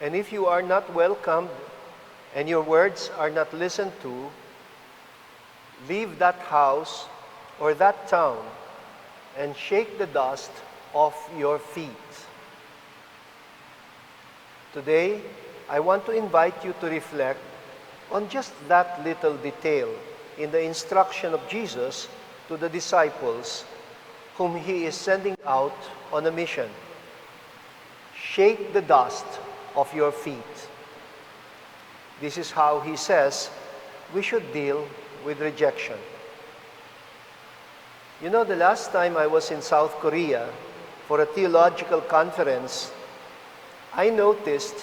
And if you are not welcomed and your words are not listened to, leave that house or that town and shake the dust off your feet. Today, I want to invite you to reflect on just that little detail in the instruction of Jesus to the disciples whom he is sending out on a mission. Shake the dust off your feet. This is how he says we should deal with rejection. You know, the last time I was in South Korea for a theological conference, I noticed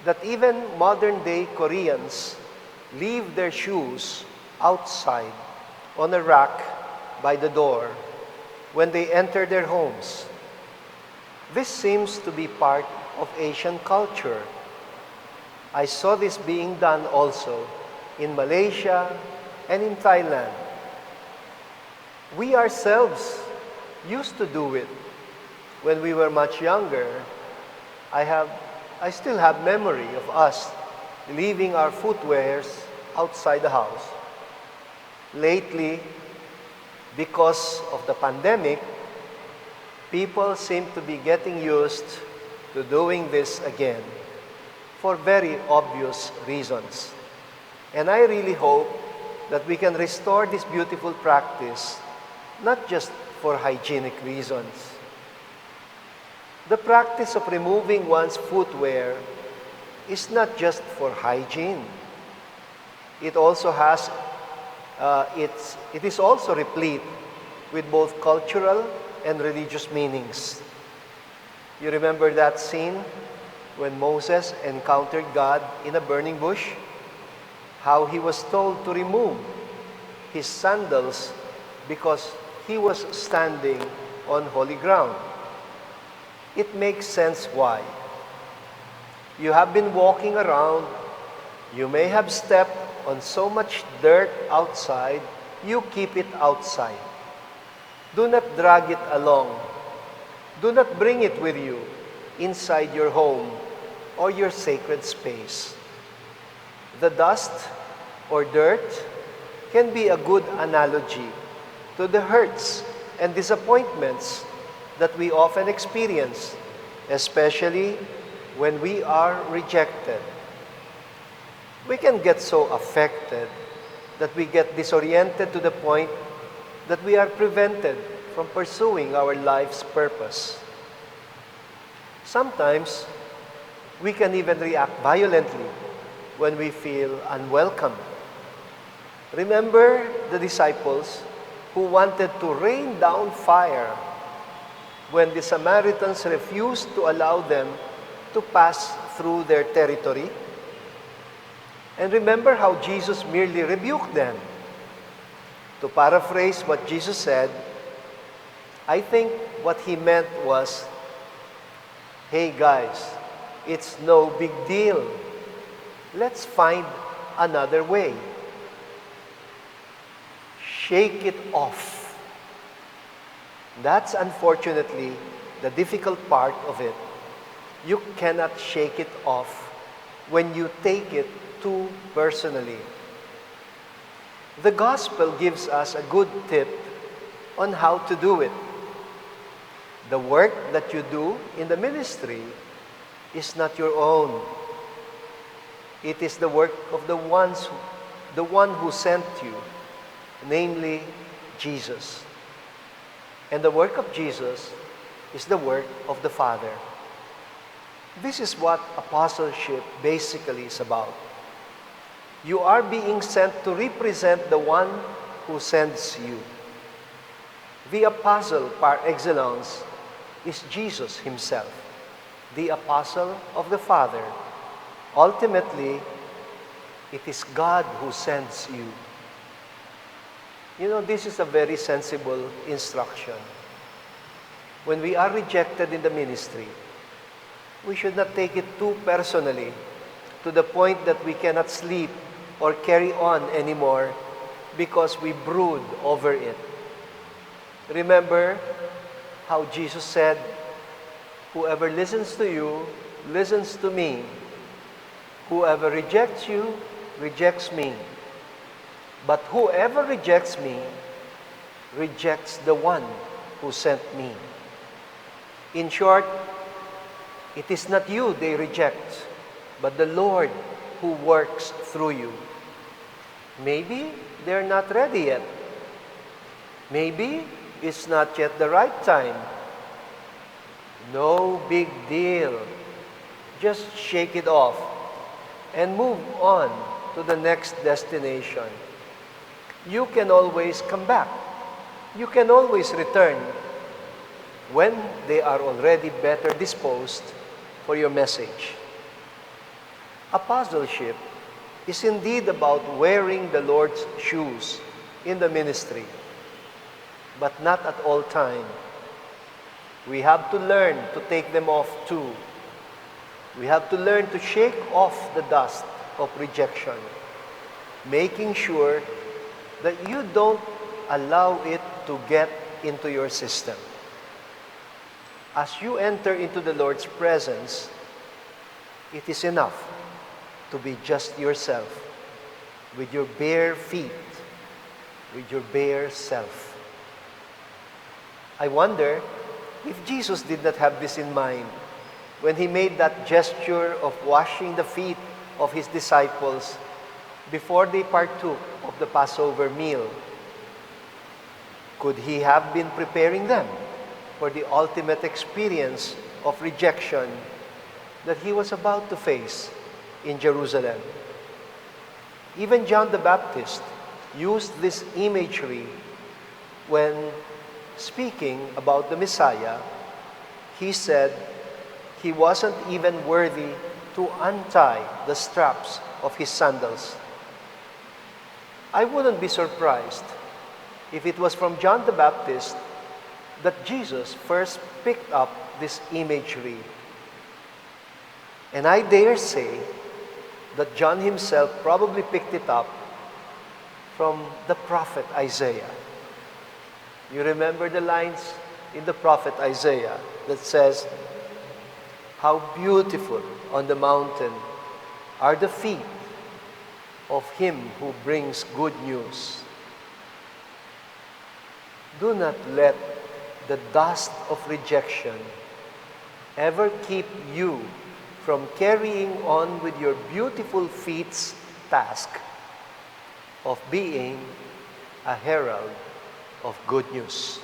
that even modern-day Koreans leave their shoes outside on a rack by the door when they enter their homes. This seems to be part of Asian culture. I saw this being done also in Malaysia and in Thailand. We ourselves used to do it when we were much younger. I still have memory of us leaving our footwears outside the house. Lately, because of the pandemic, people seem to be getting used to doing this again for very obvious reasons. And I really hope that we can restore this beautiful practice, not just for hygienic reasons. The practice of removing one's footwear is not just for hygiene. It also has, it is also replete with both cultural and religious meanings. You remember that scene when Moses encountered God in a burning bush? How he was told to remove his sandals because he was standing on holy ground. It makes sense why. You have been walking around, you may have stepped on so much dirt outside, you keep it outside. Do not drag it along. Do not bring it with you inside your home or your sacred space. The dust or dirt can be a good analogy to the hurts and disappointments that we often experience, especially when we are rejected. We can get so affected that we get disoriented to the point that we are prevented from pursuing our life's purpose. Sometimes, we can even react violently when we feel unwelcome. Remember the disciples who wanted to rain down fire when the Samaritans refused to allow them to pass through their territory? And remember how Jesus merely rebuked them. To paraphrase what Jesus said, I think what he meant was, hey guys, it's no big deal. Let's find another way. Shake it off. That's unfortunately the difficult part of it. You cannot shake it off when you take it too personally. The gospel gives us a good tip on how to do it. The work that you do in the ministry is not your own. It is the work of the one who sent you, namely Jesus. And the work of Jesus is the work of the Father. This is what apostleship basically is about. You are being sent to represent the one who sends you. The apostle par excellence is Jesus himself, the apostle of the Father. Ultimately, it is God who sends you. You know, this is a very sensible instruction. When we are rejected in the ministry, we should not take it too personally to the point that we cannot sleep or carry on anymore because we brood over it. Remember how Jesus said, whoever listens to you listens to me. Whoever rejects you, rejects me. But whoever rejects me, rejects the one who sent me. In short, it is not you they reject, but the Lord who works through you. Maybe they're not ready yet. Maybe it's not yet the right time. No big deal. Just shake it off and move on to the next destination. You can always come back. You can always return when they are already better disposed for your message. Apostleship is indeed about wearing the Lord's shoes in the ministry, but not at all time. We have to learn to take them off too. We have to learn to shake off the dust of rejection, making sure that you don't allow it to get into your system. As you enter into the Lord's presence, it is enough to be just yourself, with your bare feet, with your bare self. I wonder if Jesus did not have this in mind when he made that gesture of washing the feet of his disciples before they partook of the Passover meal. Could he have been preparing them for the ultimate experience of rejection that he was about to face in Jerusalem? Even John the Baptist used this imagery when speaking about the Messiah. He said he wasn't even worthy to untie the straps of his sandals. I wouldn't be surprised if it was from John the Baptist that Jesus first picked up this imagery. And I dare say that John himself probably picked it up from the prophet Isaiah. You remember the lines in the prophet Isaiah that says, "How beautiful on the mountain are the feet of him who brings good news." Do not let the dust of rejection ever keep you from carrying on with your beautiful feet's task of being a herald of good news.